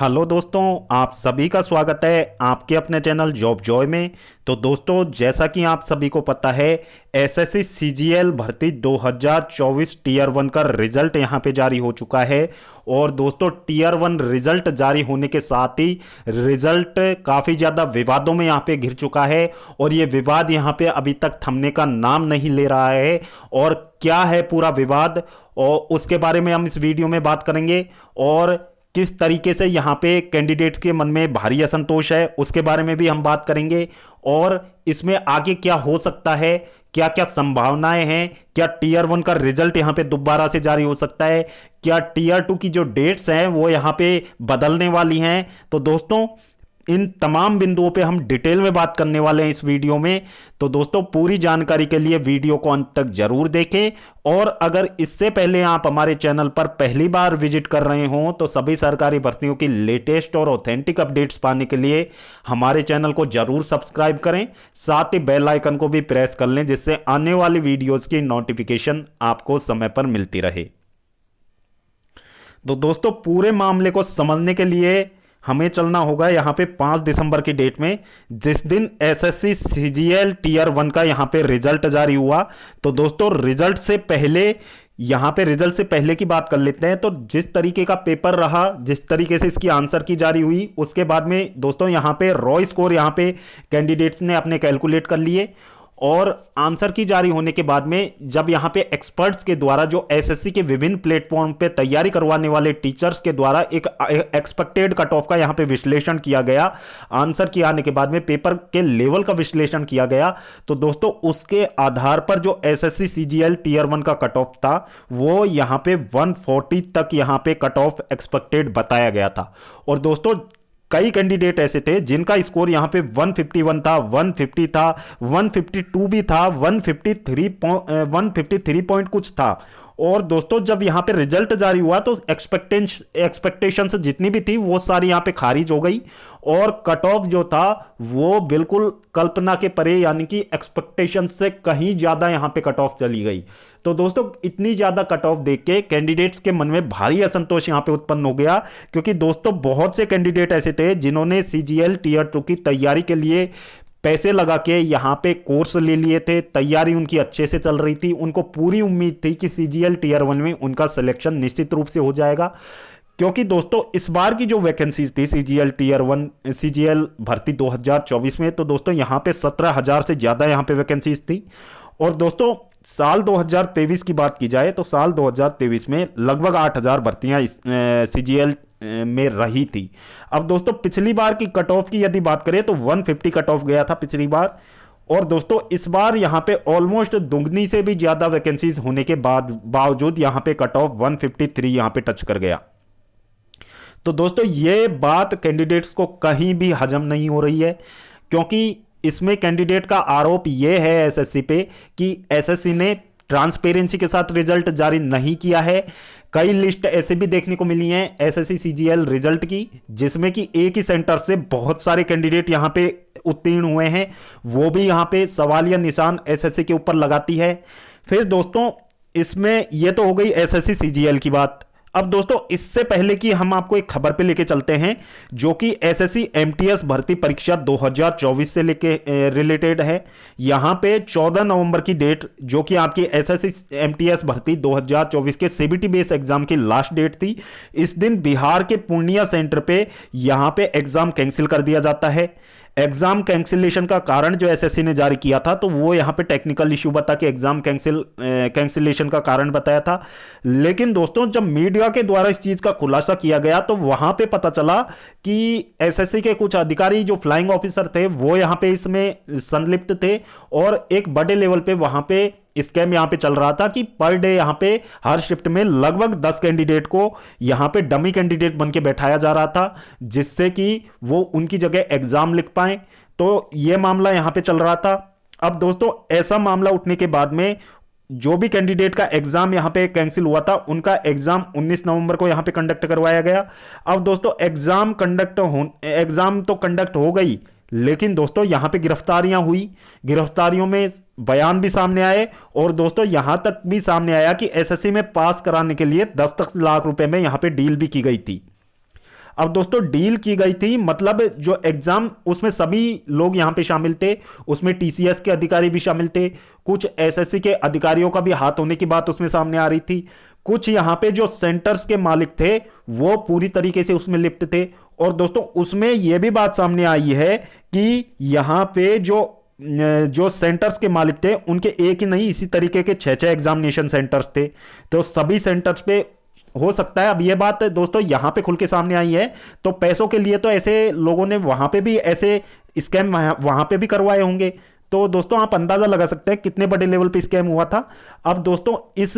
Hello दोस्तों, आप सभी का स्वागत है आपके अपने चैनल जॉब जॉय में। तो दोस्तों, जैसा कि आप सभी को पता है, एसएससी सीजीएल भर्ती 2024 टीयर 1 का रिजल्ट यहां पे जारी हो चुका है। और दोस्तों, टीयर 1 रिजल्ट जारी होने के साथ ही रिजल्ट काफ़ी ज़्यादा विवादों में यहां पे घिर चुका है और ये विवाद यहां पे अभी तक थमने का नाम नहीं ले रहा है। और क्या है पूरा विवाद, और उसके बारे में हम इस वीडियो में बात करेंगे। और किस तरीके से यहाँ पे कैंडिडेट के मन में भारी असंतोष है उसके बारे में भी हम बात करेंगे। और इसमें आगे क्या हो सकता है, क्या क्या संभावनाएं हैं, क्या टीयर 1 का रिजल्ट यहाँ पे दोबारा से जारी हो सकता है, क्या टीयर 2 की जो डेट्स हैं वो यहाँ पे बदलने वाली हैं। तो दोस्तों, इन तमाम बिंदुओं पे हम डिटेल में बात करने वाले हैं इस वीडियो में। तो दोस्तों, पूरी जानकारी के लिए वीडियो को अंत तक जरूर देखें। और अगर इससे पहले आप हमारे चैनल पर पहली बार विजिट कर रहे हों तो सभी सरकारी भर्तियों की लेटेस्ट और ऑथेंटिक अपडेट्स पाने के लिए हमारे चैनल को जरूर सब्सक्राइब करें, साथ ही बेल आइकन को भी प्रेस कर लें जिससे आने वाली वीडियोस की नोटिफिकेशन आपको समय पर मिलती रहे। तो दोस्तों, पूरे मामले को समझने के लिए हमें चलना होगा यहाँ पे 5 दिसंबर की डेट में, जिस दिन एसएससी सीजीएल टीयर 1 का यहाँ पे रिजल्ट जारी हुआ। तो दोस्तों, रिजल्ट से पहले यहाँ पे रिजल्ट से पहले की बात कर लेते हैं। तो जिस तरीके का पेपर रहा, जिस तरीके से इसकी आंसर की जारी हुई, उसके बाद में दोस्तों यहाँ पे रॉ स्कोर यहाँ पे कैंडिडेट्स ने अपने कैलकुलेट कर लिए। और आंसर की जारी होने के बाद में जब यहाँ पे एक्सपर्ट्स के द्वारा, जो एसएससी के विभिन्न प्लेटफॉर्म पे तैयारी करवाने वाले टीचर्स के द्वारा एक एक्सपेक्टेड कट ऑफ का यहाँ पे विश्लेषण किया गया, आंसर की आने के बाद में पेपर के लेवल का विश्लेषण किया गया। तो दोस्तों, उसके आधार पर जो एसएससी सीजीएल टीयर 1 का कट ऑफ था वो यहाँ पे 140 तक यहाँ पे कट ऑफ एक्सपेक्टेड बताया गया था। और दोस्तों, कई कैंडिडेट ऐसे थे जिनका स्कोर यहां पे 151 था, 150 था, 152 भी था, 153 पॉइंट कुछ था। और दोस्तों, जब यहां पे रिजल्ट जारी हुआ तो एक्सपेक्टेशंस जितनी भी थी वो सारी यहां पे खारिज हो गई और कट ऑफ जो था वो बिल्कुल कल्पना के परे, यानी कि एक्सपेक्टेशंस से कहीं ज्यादा यहां पे कट ऑफ चली गई। तो दोस्तों, इतनी ज्यादा कट ऑफ देख के कैंडिडेट्स के मन में भारी असंतोष यहां पे उत्पन्न हो गया, क्योंकि दोस्तों बहुत से कैंडिडेट ऐसे थे जिन्होंने सीजीएल टीयर 2 की तैयारी के लिए पैसे लगा के यहाँ पे कोर्स ले लिए थे, तैयारी उनकी अच्छे से चल रही थी, उनको पूरी उम्मीद थी कि सीजीएल टीयर 1 में उनका सिलेक्शन निश्चित रूप से हो जाएगा। क्योंकि दोस्तों, इस बार की जो वैकेंसीज थी सीजीएल टीयर 1 सीजीएल भर्ती 2024 में, तो दोस्तों यहाँ पे 17,000 से ज़्यादा यहाँ पे वैकेंसीज थी। और दोस्तों, साल 2023 की बात की जाए तो साल 2023 में लगभग 8,000 भर्तियां सीजीएल में रही थी। अब दोस्तों, पिछली बार की कट ऑफ की यदि बात करें तो 150 कट ऑफ गया था पिछली बार। और दोस्तों, इस बार यहां पे ऑलमोस्ट दुगनी से भी ज्यादा वैकेंसीज होने के बावजूद यहां पे कट ऑफ 153 यहां पे टच कर गया। तो दोस्तों, ये बात कैंडिडेट्स को कहीं भी हजम नहीं हो रही है, क्योंकि इसमें कैंडिडेट का आरोप यह है एसएससी पे कि एसएससी ने ट्रांसपेरेंसी के साथ रिजल्ट जारी नहीं किया है। कई लिस्ट ऐसे भी देखने को मिली हैं एसएससी सीजीएल रिजल्ट की, जिसमें कि एक ही सेंटर से बहुत सारे कैंडिडेट यहां पे उत्तीर्ण हुए हैं, वो भी यहां पे सवालिया निशान एसएससी के ऊपर लगाती है। फिर दोस्तों, इसमें यह तो हो गई एसएससी सीजीएल की बात। अब दोस्तों, इससे पहले कि हम आपको एक खबर पे लेके चलते हैं जो कि एसएससी एमटीएस भर्ती परीक्षा 2024 से लेके रिलेटेड है। यहां पे 14 नवंबर की डेट, जो कि आपकी एसएससी एमटीएस भर्ती 2024 के सीबीटी बेस एग्जाम की लास्ट डेट थी। इस दिन बिहार के पूर्णिया सेंटर पे यहां पे एग्जाम कैंसिल कर दिया जाता है। एग्जाम कैंसिलेशन का कारण जो एसएससी ने जारी किया था, तो वो यहां पे टेक्निकल इशू बता के एग्जाम कैंसिलेशन का कारण बताया था। लेकिन दोस्तों, जब मीडिया के द्वारा इस चीज का खुलासा किया गया तो वहां पे पता चला कि एसएससी के कुछ अधिकारी जो फ्लाइंग ऑफिसर थे वो यहां पे इसमें संलिप्त थे और एक बड़े लेवल पे वहां पे स्कैम यहां पे चल रहा था कि पर डे यहां पे हर शिफ्ट में लगभग 10 कैंडिडेट को यहां पे डमी कैंडिडेट बन के बैठाया जा रहा था, जिससे कि वो उनकी जगह एग्जाम लिख पाए। तो ये मामला यहां पे चल रहा था। अब दोस्तों, ऐसा मामला उठने के बाद में जो भी कैंडिडेट का एग्जाम यहां पे कैंसिल हुआ था, उनका एग्जाम 19 नवंबर को यहां पे कंडक्ट करवाया गया। अब दोस्तों, एग्जाम तो कंडक्ट हो गई, लेकिन दोस्तों यहां पे गिरफ्तारियां हुई, गिरफ्तारियों में बयान भी सामने आए और दोस्तों यहां तक भी सामने आया कि एसएससी में पास कराने के लिए 10 लाख रुपए में यहां पे डील भी की गई थी। अब दोस्तों डील की गई थी, मतलब जो एग्जाम उसमें सभी लोग यहां पे शामिल थे, उसमें टीसीएस के अधिकारी भी शामिल थे, कुछ एसएससी के अधिकारियों का भी हाथ होने की बात उसमें सामने आ रही थी, कुछ यहां पे जो सेंटर्स के मालिक थे वो पूरी तरीके से उसमें लिप्त थे। और दोस्तों उसमें यह भी बात सामने आई है कि यहां पे जो सेंटर्स के मालिक थे उनके एक ही नहीं, इसी तरीके के 6-6 एग्जामिनेशन सेंटर्स थे। तो सभी सेंटर्स पे हो सकता है, अब ये बात दोस्तों यहां पे खुल के सामने आई है, तो पैसों के लिए तो ऐसे लोगों ने वहां पे भी ऐसे स्कैम वहां पे भी करवाए होंगे। तो दोस्तों आप अंदाजा लगा सकते हैं कितने बड़े लेवल पे स्कैम हुआ था। अब दोस्तों इस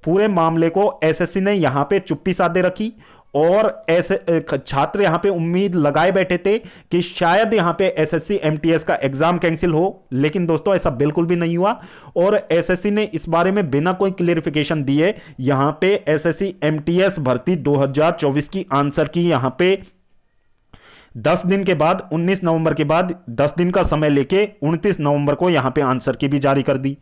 पूरे मामले को एसएससी ने यहां पे चुप्पी साधे रखी, और ऐसे छात्र यहां पे उम्मीद लगाए बैठे थे कि शायद यहां पे एसएससी एमटीएस का एग्जाम कैंसिल हो, लेकिन दोस्तों ऐसा बिल्कुल भी नहीं हुआ। और एसएससी ने इस बारे में बिना कोई क्लियरिफिकेशन दिए यहां पे एसएससी एमटीएस भर्ती 2024 की आंसर की यहां पे 10 दिन के बाद, 19 नवंबर के बाद 10 दिन का समय लेके 29 नवंबर को यहां पे आंसर की भी जारी कर दी।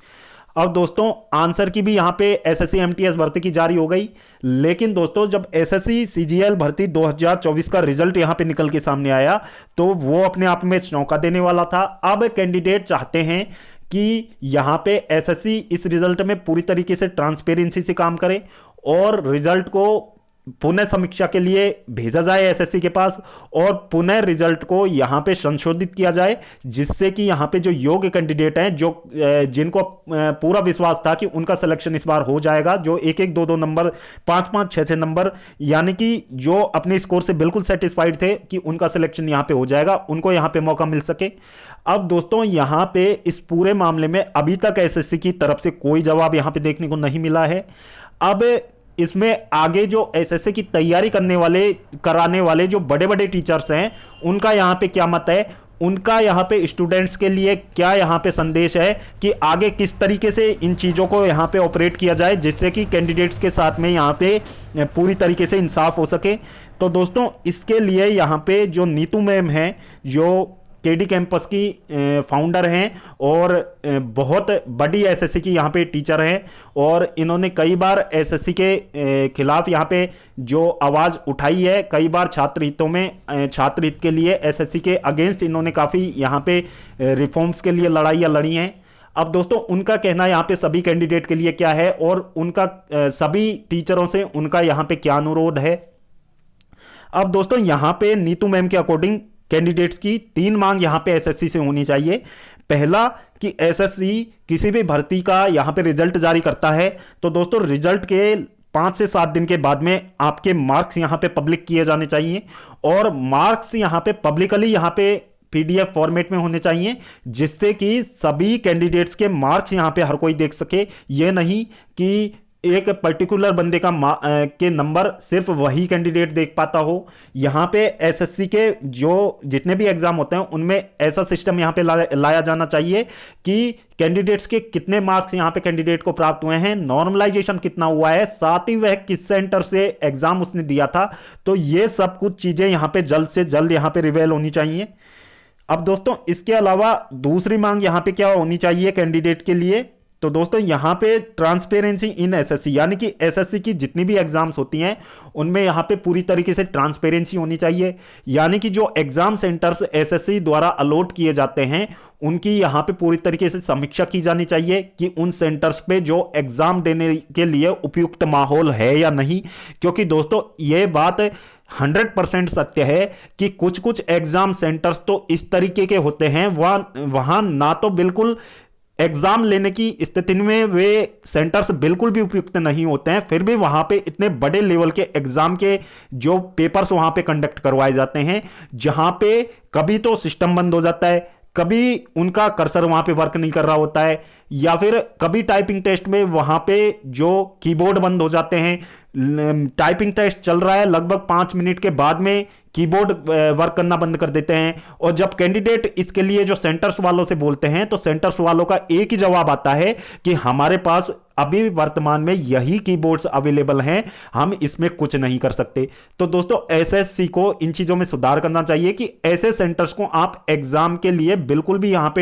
अब दोस्तों आंसर की भी यहां पे एसएससी एमटीएस भर्ती की जारी हो गई, लेकिन दोस्तों जब एसएससी सीजीएल भर्ती 2024 का रिजल्ट यहां पे निकल के सामने आया तो वो अपने आप में चौंका देने वाला था। अब कैंडिडेट चाहते हैं कि यहां पे एसएससी इस रिजल्ट में पूरी तरीके से ट्रांसपेरेंसी से काम करे और रिजल्ट को पुनः समीक्षा के लिए भेजा जाए एसएससी के पास, और पुनः रिजल्ट को यहां पे संशोधित किया जाए, जिससे कि यहां पे जो योग्य कैंडिडेट हैं, जो जिनको पूरा विश्वास था कि उनका सिलेक्शन इस बार हो जाएगा, जो 1-1, 2-2 नंबर, 5-5, 6-6 नंबर, यानी कि जो अपने स्कोर से बिल्कुल सेटिस्फाइड थे कि उनका सिलेक्शन यहां पे हो जाएगा, उनको यहां पे मौका मिल सके। अब दोस्तों यहां पे इस पूरे मामले में अभी तक एसएससी की तरफ से कोई जवाब यहां पे देखने को नहीं मिला है। अब इसमें आगे जो एसएससी की तैयारी कराने वाले जो बड़े बड़े टीचर्स हैं, उनका यहां पे क्या मत है, उनका यहां पे स्टूडेंट्स के लिए क्या यहां पे संदेश है कि आगे किस तरीके से इन चीज़ों को यहां पे ऑपरेट किया जाए, जिससे कि कैंडिडेट्स के साथ में यहां पे पूरी तरीके से इंसाफ हो सके। तो दोस्तों इसके लिए यहां पे जो नीतू मैम हैं, जो केडी कैंपस की फाउंडर हैं और बहुत बड़ी एसएससी की यहाँ पे टीचर हैं, और इन्होंने कई बार एसएससी के खिलाफ यहाँ पे जो आवाज़ उठाई है, कई बार छात्र हितों में छात्र हित के लिए एसएससी के अगेंस्ट इन्होंने काफ़ी यहाँ पे रिफॉर्म्स के लिए लड़ाइयाँ लड़ी हैं। अब दोस्तों उनका कहना यहाँ पे सभी कैंडिडेट के लिए क्या है और उनका सभी टीचरों से उनका यहाँ पे क्या अनुरोध है। अब दोस्तों यहाँ पे नीतू मैम के अकॉर्डिंग कैंडिडेट्स की 3 मांग यहां पे एसएससी से होनी चाहिए। पहला कि एसएससी किसी भी भर्ती का यहां पे रिजल्ट जारी करता है तो दोस्तों रिजल्ट के 5 से 7 दिन के बाद में आपके मार्क्स यहां पे पब्लिक किए जाने चाहिए, और मार्क्स यहां पे पब्लिकली यहां पे पीडीएफ फॉर्मेट में होने चाहिए, जिससे कि सभी कैंडिडेट्स के मार्क्स यहां पे हर कोई देख सके। ये नहीं कि एक पर्टिकुलर बंदे के नंबर सिर्फ वही कैंडिडेट देख पाता हो। यहां पे एसएससी के जो जितने भी एग्जाम होते हैं उनमें ऐसा सिस्टम यहां पे लाया जाना चाहिए कि कैंडिडेट्स के कितने मार्क्स यहां पे कैंडिडेट को प्राप्त हुए हैं, नॉर्मलाइजेशन कितना हुआ है, साथ ही वह किस सेंटर से एग्जाम उसने दिया था। तो ये सब कुछ चीजें यहां पे जल्द से जल्द यहां पे रिवेल होनी चाहिए। अब दोस्तों इसके अलावा दूसरी मांग यहां पे क्या होनी चाहिए कैंडिडेट के लिए, तो दोस्तों यहां पे ट्रांसपेरेंसी इन एसएससी, यानी कि एसएससी की जितनी भी एग्जाम्स होती हैं उनमें यहां पे पूरी तरीके से ट्रांसपेरेंसी होनी चाहिए। यानी कि जो एग्जाम सेंटर्स एसएससी द्वारा अलॉट किए जाते हैं उनकी यहां पे पूरी तरीके से समीक्षा की जानी चाहिए कि उन सेंटर्स पे जो एग्जाम देने के लिए उपयुक्त माहौल है या नहीं। क्योंकि दोस्तों ये बात 100% सत्य है कि कुछ कुछ एग्जाम सेंटर्स तो इस तरीके के होते हैं, वहां ना तो बिल्कुल एग्जाम लेने की स्थिति में वे सेंटर्स बिल्कुल भी उपयुक्त नहीं होते हैं, फिर भी वहां पे इतने बड़े लेवल के एग्जाम के जो पेपर्स वहां पे कंडक्ट करवाए जाते हैं, जहां पे कभी तो सिस्टम बंद हो जाता है, कभी उनका कर्सर वहां पे वर्क नहीं कर रहा होता है, या फिर कभी टाइपिंग टेस्ट में वहां पे जो कीबोर्ड बंद हो जाते हैं। टाइपिंग टेस्ट चल रहा है, लगभग 5 मिनट के बाद में कीबोर्ड वर्क करना बंद कर देते हैं, और जब कैंडिडेट इसके लिए जो सेंटर्स वालों से बोलते हैं तो सेंटर्स वालों का एक ही जवाब आता है कि हमारे पास अभी वर्तमान में यही कीबोर्ड्स अवेलेबल हैं, हम इसमें कुछ नहीं कर सकते। तो दोस्तों एसएससी को इन चीजों में सुधार करना चाहिए कि ऐसे सेंटर्स को आप एग्जाम के लिए बिल्कुल भी यहां पे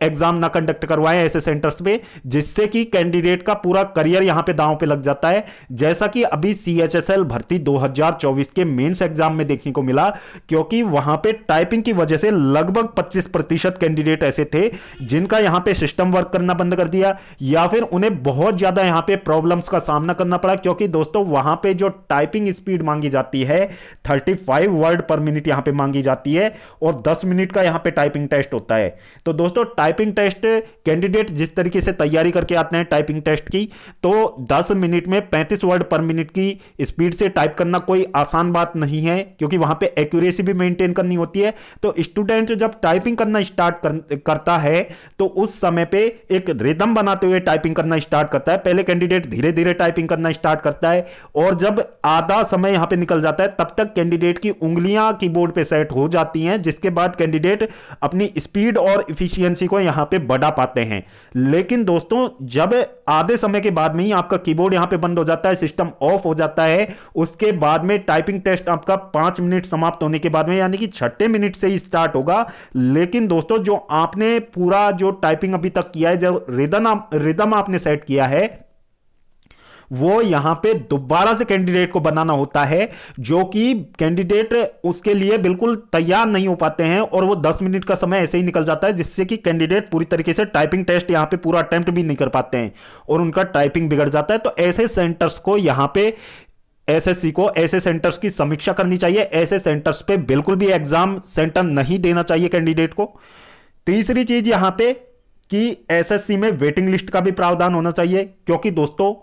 एग्जाम ना कंडक्ट करवाएं, ऐसे सेंटर्स पे, जिससे कि कैंडिडेट का पूरा करियर यहां पे दांव पे लग जाता है, जैसा कि अभी CHSL भर्ती 2024 के मेंस एग्जाम में देखने को मिला। क्योंकि वहां पे टाइपिंग की वजह से लगभग 25% कैंडिडेट ऐसे थे जिनका यहां पे सिस्टम वर्क करना बंद कर दिया, या फिर उन्हें बहुत ज्यादा यहां पे प्रॉब्लम्स का सामना करना पड़ा। क्योंकि दोस्तों वहां पे जो टाइपिंग स्पीड मांगी जाती है 35 वर्ड पर मिनट यहां पे मांगी जाती है, और 10 मिनट का यहां पे टाइपिंग टेस्ट होता है। तो दोस्तों टाइपिंग टेस्ट कैंडिडेट जिस तरीके से तैयारी करके आते हैं टाइपिंग टेस्ट की, तो 10 मिनट में 35 वर्ड पर मिनट की स्पीड से टाइप करना कोई आसान बात नहीं है, क्योंकि वहां पे एक्यूरेसी भी मेंटेन करनी होती है। तो स्टूडेंट जब टाइपिंग करना स्टार्ट करता है तो उस समय पे एक रिदम बनाते हुए टाइपिंग करना स्टार्ट करता है। पहले कैंडिडेट धीरे धीरे टाइपिंग करना स्टार्ट करता है, और जब आधा समय यहां पे निकल जाता है तब तक कैंडिडेट की उंगलियां कीबोर्ड पे सेट हो जाती हैं, जिसके बाद कैंडिडेट अपनी स्पीड और इफिशियंसी को यहां पे बढ़ा पाते हैं। लेकिन दोस्तों जब आधे समय के बाद में ही आपका कीबोर्ड यहां पे बंद हो जाता है, सिस्टम ऑफ हो जाता है, उसके बाद में टाइपिंग टेस्ट आपका 5 मिनट समाप्त होने के बाद में, यानी कि 6 मिनट से ही स्टार्ट होगा। लेकिन दोस्तों जो आपने पूरा जो टाइपिंग अभी तक किया है, जो रिदम आपने सेट किया है, वो यहां पे दोबारा से कैंडिडेट को बनाना होता है, जो कि कैंडिडेट उसके लिए बिल्कुल तैयार नहीं हो पाते हैं, और वो 10 मिनट का समय ऐसे ही निकल जाता है, जिससे कि कैंडिडेट पूरी तरीके से टाइपिंग टेस्ट यहां पे पूरा अटेम्प्ट भी नहीं कर पाते हैं और उनका टाइपिंग बिगड़ जाता है। तो ऐसे सेंटर्स को यहां पे एसएससी को ऐसे सेंटर्स की समीक्षा करनी चाहिए। ऐसे सेंटर्स पे बिल्कुल भी एग्जाम सेंटर नहीं देना चाहिए कैंडिडेट को। तीसरी चीज यहां पे कि एसएससी में वेटिंग लिस्ट का भी प्रावधान होना चाहिए, क्योंकि दोस्तों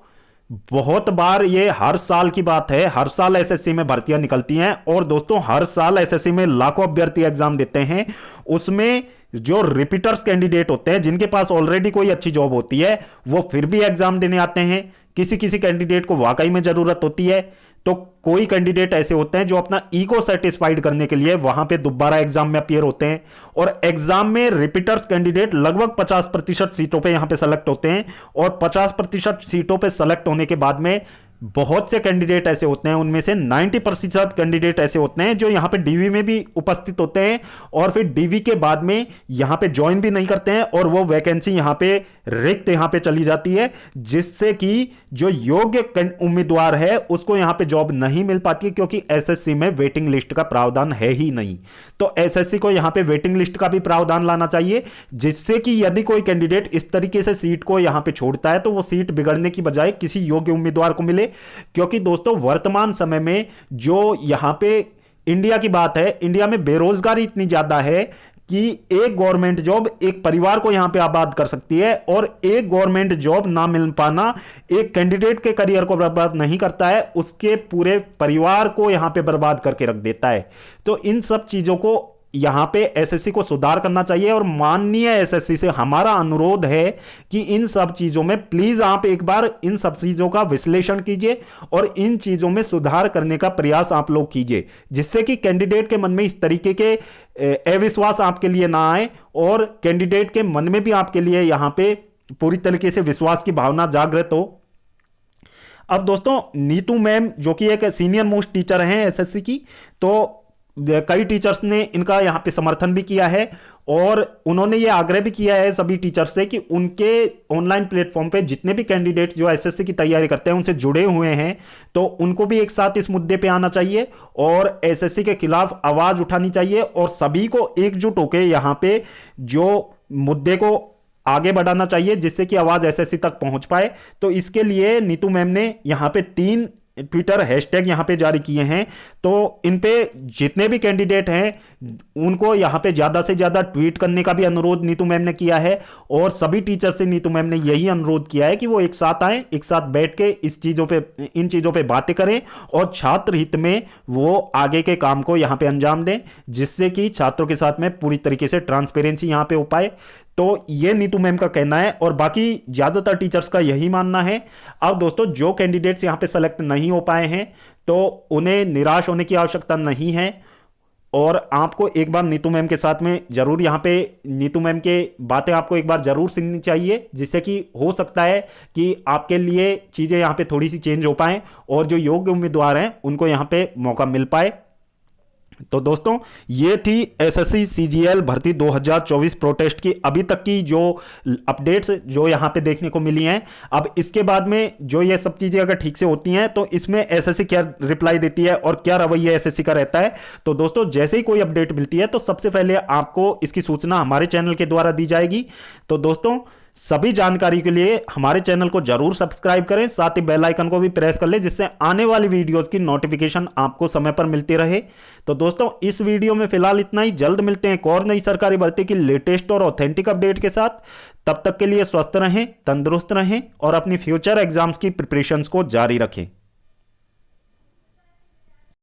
बहुत बार ये हर साल की बात है, हर साल एसएससी में भर्तियां निकलती हैं, और दोस्तों हर साल एसएससी में लाखों अभ्यर्थी एग्जाम देते हैं। उसमें जो रिपीटर्स कैंडिडेट होते हैं, जिनके पास ऑलरेडी कोई अच्छी जॉब होती है, वो फिर भी एग्जाम देने आते हैं। किसी किसी कैंडिडेट को वाकई में जरूरत होती है, तो कोई कैंडिडेट ऐसे होते हैं जो अपना ईगो सेटिस्फाइड करने के लिए वहां पे दोबारा एग्जाम में अपीयर होते हैं, और एग्जाम में रिपीटर्स कैंडिडेट लगभग 50% सीटों पे यहां पे सेलेक्ट होते हैं, और 50% सीटों पे सेलेक्ट होने के बाद में बहुत से कैंडिडेट ऐसे होते हैं, उनमें से 90% कैंडिडेट ऐसे होते हैं जो यहां पे डीवी में भी उपस्थित होते हैं, और फिर डीवी के बाद में यहां पे ज्वाइन भी नहीं करते हैं, और वो वैकेंसी यहां पे रिक्त यहां पे चली जाती है, जिससे कि जो योग्य उम्मीदवार है उसको यहां पे जॉब नहीं मिल पाती, क्योंकि एसएससी में वेटिंग लिस्ट का प्रावधान है ही नहीं। तो एसएससी को यहां पे वेटिंग लिस्ट का भी प्रावधान लाना चाहिए, जिससे कि यदि कोई कैंडिडेट इस तरीके से सीट को यहां पे छोड़ता है तो वो सीट बिगड़ने की बजाय किसी योग्य उम्मीदवार को मिले। क्योंकि दोस्तों वर्तमान समय में जो यहां पे इंडिया की बात है, इंडिया में बेरोजगारी इतनी ज्यादा है कि एक गवर्नमेंट जॉब एक परिवार को यहां पे आबाद कर सकती है, और एक गवर्नमेंट जॉब ना मिल पाना एक कैंडिडेट के करियर को बर्बाद नहीं करता है, उसके पूरे परिवार को यहां पे बर्बाद करके रख देता है। तो इन सब चीजों को यहां पे एसएससी को सुधार करना चाहिए, और माननीय एसएससी से हमारा अनुरोध है कि इन सब चीजों में प्लीज आप एक बार इन सब चीजों का विश्लेषण कीजिए और इन चीजों में सुधार करने का प्रयास आप लोग कीजिए, जिससे कि कैंडिडेट के मन में इस तरीके के अविश्वास आपके लिए ना आए, और कैंडिडेट के मन में भी आपके लिए यहां पे पूरी तरीके से विश्वास की भावना जागृत हो। अब दोस्तों नीतू मैम जो कि एक सीनियर मोस्ट टीचर हैं एसएससी की, तो कई टीचर्स ने इनका यहां पे समर्थन भी किया है, और उन्होंने ये आग्रह भी किया है सभी टीचर्स से कि उनके ऑनलाइन प्लेटफॉर्म पे जितने भी कैंडिडेट जो एसएससी की तैयारी करते हैं उनसे जुड़े हुए हैं, तो उनको भी एक साथ इस मुद्दे पे आना चाहिए और एसएससी के खिलाफ आवाज उठानी चाहिए, और सभी को एकजुट होकर यहां पे जो मुद्दे को आगे बढ़ाना चाहिए, जिससे कि आवाज एसएससी तक पहुंच पाए। तो इसके लिए नीतू मैम ने यहां पे 3 ट्विटर हैशटैग यहां पे जारी किए हैं। तो इन पे जितने भी कैंडिडेट हैं उनको यहां पे ज्यादा से ज्यादा ट्वीट करने का भी अनुरोध नीतू मैम ने किया है, और सभी टीचर से नीतू मैम ने यही अनुरोध किया है कि वो एक साथ आए, एक साथ बैठ के इन चीजों पे बातें करें, और छात्र हित में वो आगे के काम को यहां पे अंजाम दें, जिससे कि छात्रों के साथ में पूरी तरीके से ट्रांसपेरेंसी यहां पे हो पाए। तो ये नीतू मैम का कहना है, और बाकी ज्यादातर टीचर्स का यही मानना है। अब दोस्तों जो कैंडिडेट्स यहां पे सेलेक्ट नहीं हो पाए हैं तो उन्हें निराश होने की आवश्यकता नहीं है, और आपको एक बार नीतू मैम के साथ में जरूर यहां पे नीतू मैम के बातें आपको एक बार जरूर सुननी चाहिए, जिससे कि हो सकता है कि आपके लिए चीजें यहां पे थोड़ी सी चेंज हो पाए और जो योग्य उम्मीदवार हैं उनको यहां पे मौका मिल पाए। तो दोस्तों ये थी एसएससी सीजीएल भर्ती 2024 प्रोटेस्ट की अभी तक की जो अपडेट्स जो यहाँ पे देखने को मिली हैं। अब इसके बाद में जो ये सब चीजें अगर ठीक से होती हैं तो इसमें एसएससी क्या रिप्लाई देती है और क्या रवैया एसएससी का रहता है। तो दोस्तों जैसे ही कोई अपडेट मिलती है तो सबसे पहले आपको इसकी सूचना हमारे चैनल के द्वारा दी जाएगी। तो दोस्तों सभी जानकारी के लिए हमारे चैनल को जरूर सब्सक्राइब करें, साथ ही बेल आइकन को भी प्रेस कर लें जिससे आने वाली वीडियोस की नोटिफिकेशन आपको समय पर मिलती रहे। तो दोस्तों इस वीडियो में फिलहाल इतना ही। जल्द मिलते हैं एक और नई सरकारी भर्ती की लेटेस्ट और ऑथेंटिक अपडेट के साथ। तब तक के लिए स्वस्थ रहें, तंदुरुस्त रहें और अपनी फ्यूचर एग्जाम्स की प्रिपरेशंस को जारी रखें।